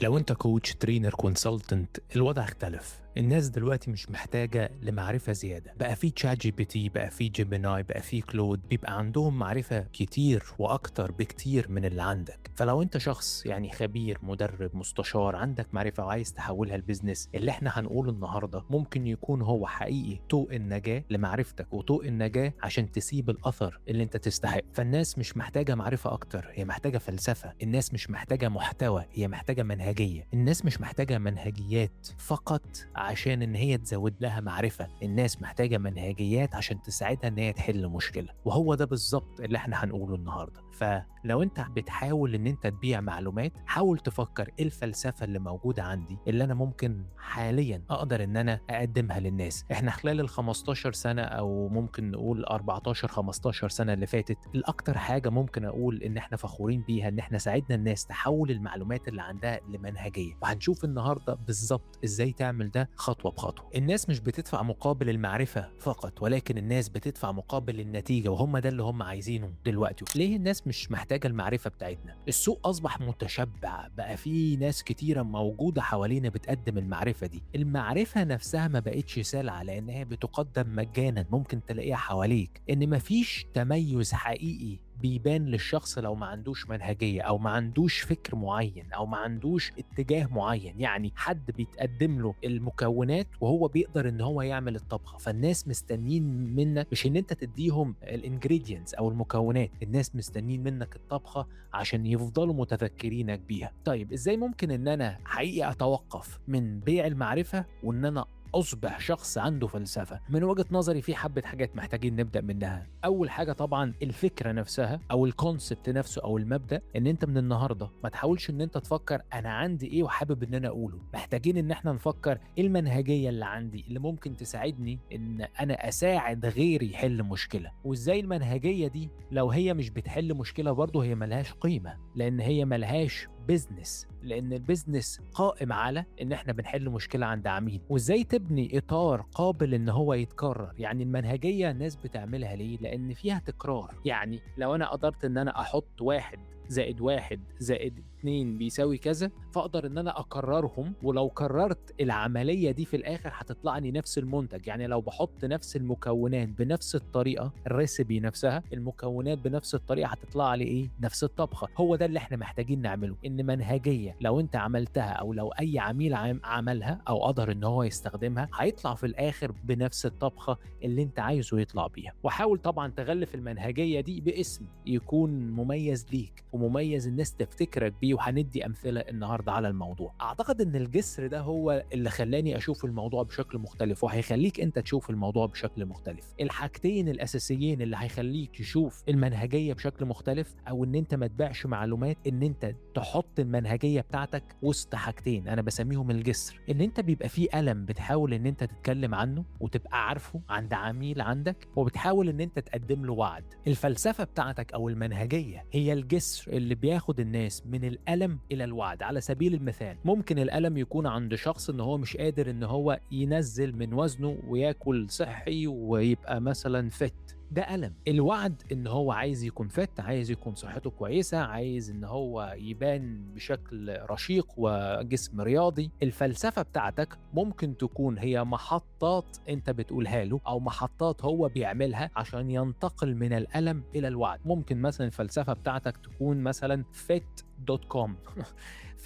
لو انت كوتش ترينر كونسلتنت الوضع اختلف. الناس دلوقتي مش محتاجة لمعرفة زيادة، بقى في تشات جي بي تي، بقى في جيميناي، بقى في كلود، بيبقى عندهم معرفة كتير واكتر بكتير من اللي عندك. فلو انت شخص يعني خبير، مدرب، مستشار، عندك معرفة وعايز تحولها لبزنس، اللي احنا هنقوله النهاردة ممكن يكون هو حقيقي طوق النجاة لمعرفتك وطوق النجاة عشان تسيب الاثر اللي انت تستحق. فالناس مش محتاجة معرفة اكتر، هي محتاجة فلسفة. الناس مش محتاجة محتوى، هي محتاجة منهجية. الناس مش محتاجة منهجيات فقط عشان ان هي تزود لها معرفة، الناس محتاجة منهجيات عشان تساعدها ان هي تحل مشكلة. وهو ده بالظبط اللي احنا هنقوله النهاردة. فلو انت بتحاول ان انت تبيع معلومات، حاول تفكر ايه الفلسفة اللي موجودة عندي اللي انا ممكن حاليا اقدر ان انا اقدمها للناس. احنا خلال ال 15 سنة او ممكن نقول 14 15 سنة اللي فاتت، الاكتر حاجة ممكن اقول ان احنا فخورين بيها ان احنا ساعدنا الناس تحول المعلومات اللي عندها لمنهجية. وهنشوف النهاردة بالظبط ازاي تعمل ده خطوة بخطوة. الناس مش بتدفع مقابل المعرفة فقط، ولكن الناس بتدفع مقابل النتيجة، وهم ده اللي هم عايزينه دلوقتي. ليه الناس مش محتاجة المعرفة بتاعتنا؟ السوق أصبح متشبع، بقى في ناس كتيرة موجودة حوالينا بتقدم المعرفة دي. المعرفة نفسها ما بقتش سلعة، لأنها بتقدم مجانا، ممكن تلاقيها حواليك. إن مفيش تميز حقيقي بيبان للشخص لو ما عندوش منهجية أو ما عندوش فكر معين أو ما عندوش اتجاه معين. يعني حد بيتقدم له المكونات وهو بيقدر ان هو يعمل الطبخة، فالناس مستنين منك مش ان انت تديهم الانجريدينتس او المكونات، الناس مستنين منك الطبخة عشان يفضلوا متذكرينك بيها. طيب ازاي ممكن ان انا حقيقة اتوقف من بيع المعرفة وان انا أصبح شخص عنده فلسفة؟ من وجهة نظري في حبة حاجات محتاجين نبدأ منها. أول حاجة طبعا الفكرة نفسها أو الكونسبت نفسه أو المبدأ. إن أنت من النهاردة ما تحاولش إن أنت تفكر أنا عندي إيه وحابب إن أنا أقوله. محتاجين إن إحنا نفكر إيه المنهجية اللي عندي اللي ممكن تساعدني إن أنا أساعد غيري يحل مشكلة. وإزاي المنهجية دي لو هي مش بتحل مشكلة برضه هي ملهاش قيمة، لأن هي ملهاش بيزنس، لان البيزنس قائم على ان احنا بنحل مشكله عند عميل. وازاي تبني اطار قابل ان هو يتكرر. يعني المنهجيه الناس بتعملها ليه؟ لان فيها تكرار. يعني لو انا قدرت ان انا احط 1+1+2 بيساوي كذا، فاقدر ان انا اكررهم، ولو كررت العمليه دي في الاخر هتطلع لي نفس المنتج. يعني لو بحط نفس المكونات بنفس الطريقه، الريسبي نفسها، المكونات بنفس الطريقه، هتطلع لي ايه؟ نفس الطبخه. هو ده اللي احنا محتاجين نعمله. ان منهجيه لو انت عملتها او لو اي عميل عملها او قدر ان هو يستخدمها، هيطلع في الاخر بنفس الطبخه اللي انت عايزه يطلع بيها. وحاول طبعا تغلف المنهجيه دي باسم يكون مميز ليك ومميز الناس تفتكرك بيه، وهندي امثله النهارده على الموضوع. اعتقد ان الجسر ده هو اللي خلاني اشوف الموضوع بشكل مختلف، وهيخليك انت تشوف الموضوع بشكل مختلف. الحاجتين الاساسيين اللي هيخليك تشوف المنهجيه بشكل مختلف او ان انت ما تبيعش معلومات، ان انت تحط المنهجيه بتاعتك وسط حاجتين انا بسميهم الجسر. ان انت بيبقى فيه ألم بتحاول ان انت تتكلم عنه وتبقى عارفه عند عميل عندك، وبتحاول ان انت تقدم له وعد. الفلسفه بتاعتك او المنهجيه هي الجسر اللي بياخد الناس من الألم الى الوعد. على سبيل المثال، ممكن الألم يكون عند شخص ان هو مش قادر ان هو ينزل من وزنه وياكل صحي ويبقى مثلا فت، ده ألم. الوعد ان هو عايز يكون فت، عايز يكون صحته كويسة، عايز ان هو يبان بشكل رشيق وجسم رياضي. الفلسفة بتاعتك ممكن تكون هي محطات انت بتقولها له او محطات هو بيعملها عشان ينتقل من الألم الى الوعد. ممكن مثلا الفلسفة بتاعتك تكون مثلا fit.com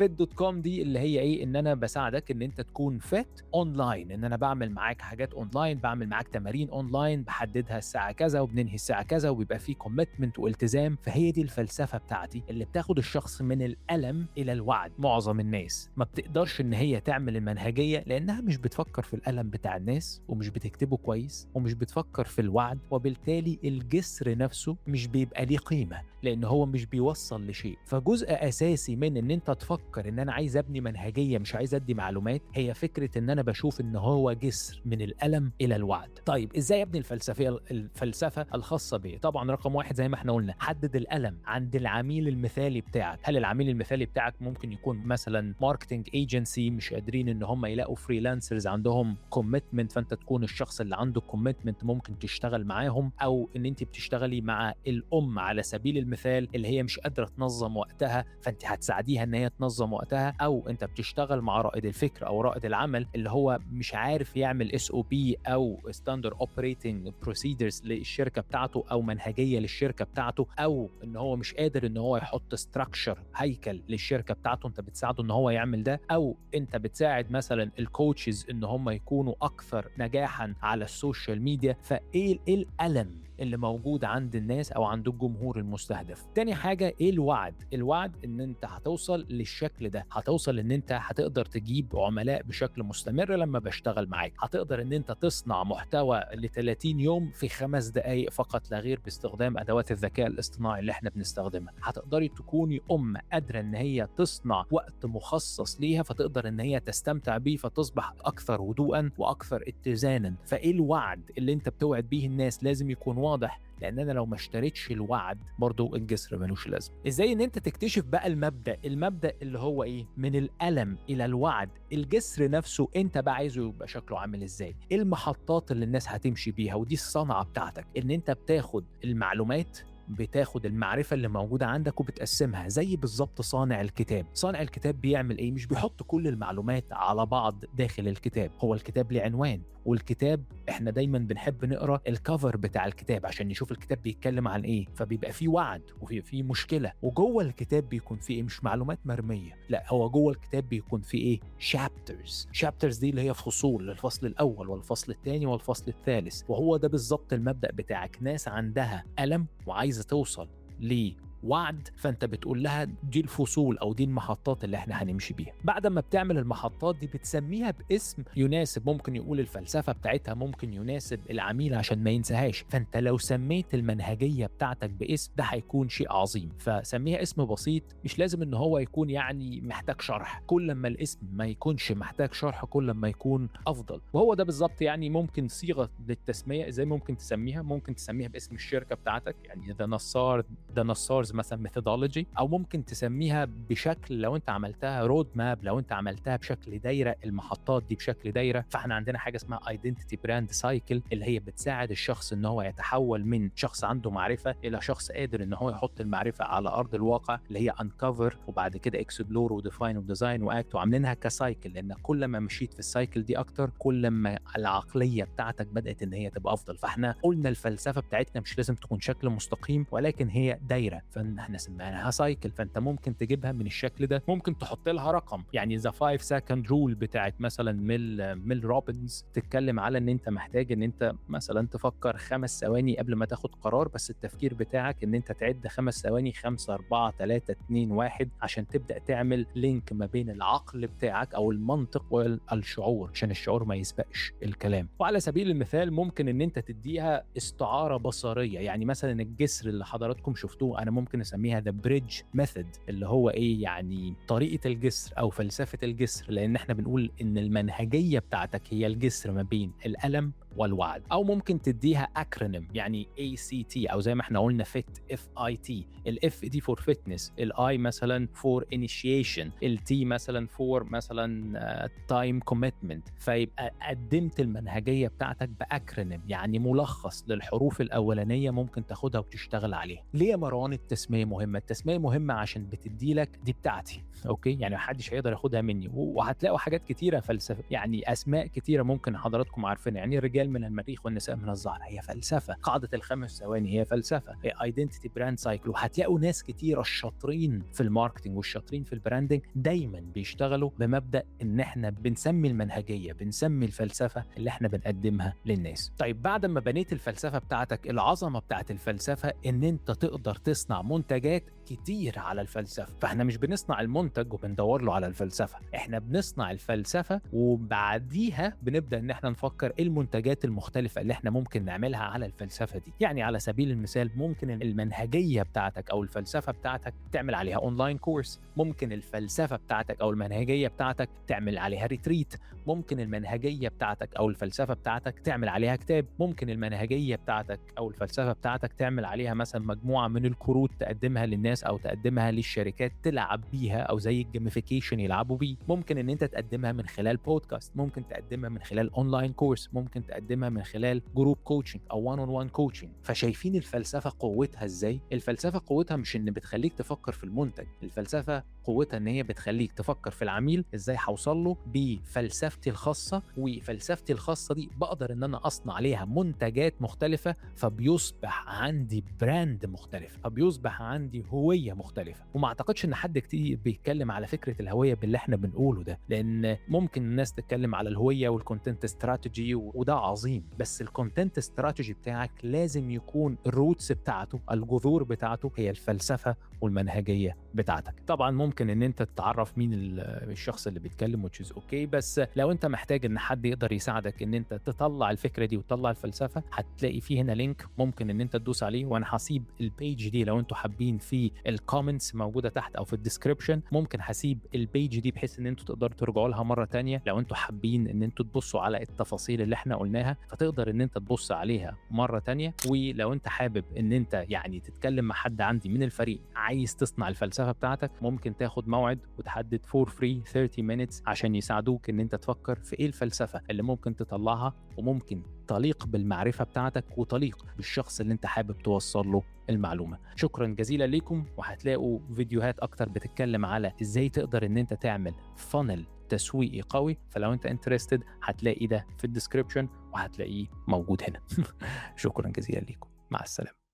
fit.com دي اللي هي ايه؟ ان انا بساعدك ان انت تكون فت اونلاين، ان انا بعمل معاك حاجات اونلاين، بعمل معاك تمارين اونلاين بحددها الساعه كذا وبننهي الساعه كذا، وبيبقى فيه كوميتمنت والتزام. فهي دي الفلسفه بتاعتي اللي بتاخد الشخص من الالم الى الوعد. معظم الناس ما بتقدرش ان هي تعمل المنهجيه لانها مش بتفكر في الالم بتاع الناس ومش بتكتبه كويس ومش بتفكر في الوعد، وبالتالي الجسر نفسه مش بيبقى ليه قيمه لان هو مش بيوصل لشيء. فجزء اساسي من ان انت تفكر ان انا عايز ابني منهجيه مش عايز ادي معلومات، هي فكره ان انا بشوف ان هو جسر من الالم الى الوعد. طيب ازاي ابني الفلسفه الخاصه بي؟ طبعا رقم واحد زي ما احنا قلنا، حدد الالم عند العميل المثالي بتاعك. هل العميل المثالي بتاعك ممكن يكون مثلا ماركتنج ايجنسي مش قادرين ان هم يلاقوا فريلانسرز عندهم كوميتمنت، فانت تكون الشخص اللي عنده كوميتمنت ممكن تشتغل معاهم، او ان انت بتشتغلي مع الام على سبيل المثال اللي هي مش قادرة تنظم وقتها، فانت هتساعديها ان هي تنظم وقتها. او انت بتشتغل مع رائد الفكر او رائد العمل اللي هو مش عارف يعمل SOP او Standard Operating Procedures للشركة بتاعته او منهجية للشركة بتاعته، او ان هو مش قادر ان هو يحط structure هيكل للشركة بتاعته، انت بتساعده ان هو يعمل ده. او انت بتساعد مثلا الكوتشز ان هم يكونوا اكثر نجاحا على السوشيال ميديا. فايه الألم اللي موجود عند الناس او عند الجمهور المستهدف؟ تاني حاجة ايه الوعد ان انت هتوصل للشكل ده، هتوصل ان انت هتقدر تجيب عملاء بشكل مستمر لما بشتغل معاك، هتقدر ان انت تصنع محتوى ل 30 يوم في 5 دقائق فقط لا غير باستخدام ادوات الذكاء الاصطناعي اللي احنا بنستخدمها، هتقدري تكوني قادرة ان هي تصنع وقت مخصص ليها فتقدر ان هي تستمتع بيه فتصبح اكثر هدوءا واكثر اتزانا. فايه الوعد اللي انت بتوعد بيه الناس؟ لازم يكون واضح، لان انا لو ما اشتريتش الوعد برضو الجسر ملوش لازمه. ازاي ان انت تكتشف بقى المبدأ اللي هو ايه؟ من الألم الى الوعد. الجسر نفسه انت بقى عايزه يبقى شكله عامل ازاي؟ ايه المحطات اللي الناس هتمشي بيها؟ ودي الصنعة بتاعتك، ان انت بتاخد المعلومات، بتاخد المعرفة اللي موجودة عندك وبتقسمها. زي بالظبط صانع الكتاب بيعمل ايه؟ مش بيحط كل المعلومات على بعض داخل الكتاب، هو الكتاب ليه عنوان، والكتاب احنا دايما بنحب نقرا الكفر بتاع الكتاب عشان نشوف الكتاب بيتكلم عن ايه. فبيبقى فيه وعد وفي مشكلة، وجوه الكتاب بيكون فيه ايه؟ مش معلومات مرمية، لا، هو جوه الكتاب بيكون فيه ايه؟ شابترز دي اللي هي فصول، الفصل الاول والفصل الثاني والفصل الثالث. وهو ده بالظبط المبدأ بتاعك. ناس عندها ألم وعايزة توصل وعد، فانت بتقول لها دي الفصول او دي المحطات اللي احنا هنمشي بيها. بعد ما بتعمل المحطات دي بتسميها باسم يناسب، ممكن يقول الفلسفة بتاعتها، ممكن يناسب العميل عشان ما ينساهاش. فانت لو سميت المنهجية بتاعتك باسم ده هيكون شيء عظيم. فسميها اسم بسيط، مش لازم ان هو يكون يعني محتاج شرح، كل ما الاسم ما يكونش محتاج شرح كل ما يكون افضل. وهو ده بالظبط يعني ممكن صيغة للتسمية. ازاي ممكن تسميها؟ ممكن تسميها باسم الشركة بتاعتك، يعني ذا نصارز مثلا ميثودولوجي، او ممكن تسميها بشكل لو انت عملتها رود ماب، لو انت عملتها بشكل دايره، المحطات دي بشكل دايره. فاحنا عندنا حاجه اسمها ايدنتيتي براند سايكل، اللي هي بتساعد الشخص ان هو يتحول من شخص عنده معرفه الى شخص قادر ان هو يحط المعرفه على ارض الواقع، اللي هي انكفر وبعد كده اكسبلور وديفاين وديزاين واكت. وعاملينها كسايكل، لان كل ما مشيت في السايكل دي اكتر كل ما العقليه بتاعتك بدات ان هي تبقى افضل. فاحنا قلنا الفلسفه بتاعتنا مش لازم تكون شكل مستقيم، ولكن هي دايره، فاحنا سميناها سايكل. فانت ممكن تجيبها من الشكل ده، ممكن تحط لها رقم، يعني ذا 5 second rule بتاعت مثلا ميل روبنز تتكلم على ان انت محتاج ان انت مثلا تفكر 5 ثواني قبل ما تاخد قرار، بس التفكير بتاعك ان انت تعد 5 ثواني، 5 4 3 2 1 عشان تبدا تعمل لينك ما بين العقل بتاعك او المنطق والشعور، عشان الشعور ما يسبقش الكلام. وعلى سبيل المثال ممكن ان انت تديها استعاره بصريه، يعني مثلا الجسر اللي حضراتكم شفتوه انا ممكن اسميها ذا بريدج ميثود، اللي هو ايه؟ يعني طريقه الجسر او فلسفه الجسر، لان احنا بنقول ان المنهجيه بتاعتك هي الجسر ما بين الالم والوعد. او ممكن تديها اكرونيم، يعني ACT، او زي ما احنا قلنا FIT FIT. الاف دي فور فيتنس، الاي مثلا فور انيشيشن، التي مثلا فور مثلا تايم كوميتمنت. فيبقى قدمت المنهجيه بتاعتك باكرونيم، يعني ملخص للحروف الاولانيه ممكن تاخدها وتشتغل عليها. ليه يا مروان التسميه مهمه؟ التسميه مهمه عشان بتدي لك دي بتاعتي، اوكي؟ يعني محدش هيقدر ياخدها مني. وهتلاقوا حاجات كتيره فلسفه، يعني اسماء كتيره ممكن حضراتكم عارفينها، يعني الرجال من المريخ والنساء من الزهره هي فلسفه، قاعده ال5 ثواني هي فلسفه، هي ايدنتيتي براند سايكل. وهتلاقوا ناس كتيره الشاطرين في الماركتنج والشاطرين في البراندنج دايما بيشتغلوا بمبدا ان احنا بنسمي المنهجيه، بنسمي الفلسفه اللي احنا بنقدمها للناس. طيب بعد ما بنيت الفلسفه بتاعتك، العظمه بتاعت الفلسفه ان انت تقدر تصنع منتجات كتير على الفلسفه. فاحنا مش بنصنع المنتج وبندور له على الفلسفه، احنا بنصنع الفلسفه وبعديها بنبدا ان احنا نفكر ايه المنتجات المختلفه اللي احنا ممكن نعملها على الفلسفه دي. يعني على سبيل المثال ممكن المنهجيه بتاعتك او الفلسفه بتاعتك تعمل عليها اونلاين كورس، ممكن الفلسفه بتاعتك او المنهجيه بتاعتك تعمل عليها ريتريت، ممكن المنهجيه بتاعتك او الفلسفه بتاعتك تعمل عليها كتاب، ممكن المنهجيه بتاعتك او الفلسفه بتاعتك تعمل عليها مثلا مجموعه من الكروت تقدمها للناس للناس أو تقدمها للشركات تلعب بيها، أو زي الجيميفيكيشن يلعبوا بيه. ممكن إن أنت تقدمها من خلال بودكاست، ممكن تقدمها من خلال أونلاين كورس، ممكن تقدمها من خلال جروب كوتشنج أو وان اون وان كوتشنج. فشايفين الفلسفة قوتها إزاي؟ الفلسفة قوتها مش إن بتخليك تفكر في المنتج، الفلسفة قوتها إن هي بتخليك تفكر في العميل إزاي هوصل له بفلسفتي الخاصة، وفلسفتي الخاصة دي بقدر إن أنا أصنع عليها منتجات مختلفة، فبيصبح عندي براند مختلف، فبيصبح عندي هوية مختلفة. وما أعتقدش إن حد كتير بيتكلم على فكرة الهوية باللي إحنا بنقوله ده، لأن ممكن الناس تتكلم على الهوية والكونتنت استراتيجي وده عظيم، بس الكونتنت استراتيجي بتاعك لازم يكون الروتس بتاعته، الجذور بتاعته هي الفلسفة والمنهجية بتاعتك. طبعا ممكن ان انت تتعرف مين الشخص اللي بيتكلم which is okay، بس لو انت محتاج ان حد يقدر يساعدك ان انت تطلع الفكرة دي وتطلع الفلسفة، هتلاقي فيه هنا لينك ممكن ان انت تدوس عليه، وانا هسيب البيج دي لو انتوا حابين في الكومنتس موجودة تحت او في الديسكريبشن. ممكن هسيب البيج دي بحيث ان انتوا تقدروا ترجعوا لها مرة تانية لو انتوا حابين ان انتوا تبصوا على التفاصيل اللي احنا قلناها، فتقدر ان انت تبص عليها مرة تانية. ولو انت حابب ان انت يعني تتكلم مع حد عندي من الفريق عايز تصنع الفلسفة بتاعتك، ممكن تاخد موعد وتحدد for free 30 minutes عشان يساعدوك ان انت تفكر في ايه الفلسفة اللي ممكن تطلعها وممكن تليق بالمعرفة بتاعتك وتليق بالشخص اللي انت حابب توصل له المعلومة. شكرا جزيلا لكم، وهتلاقوا فيديوهات اكتر بتتكلم على ازاي تقدر ان انت تعمل فانل تسويقي قوي. فلو انت انترستد هتلاقي ده في الديسكريبشن وهتلاقيه موجود هنا. شكرا جزيلا لكم، مع السلامة.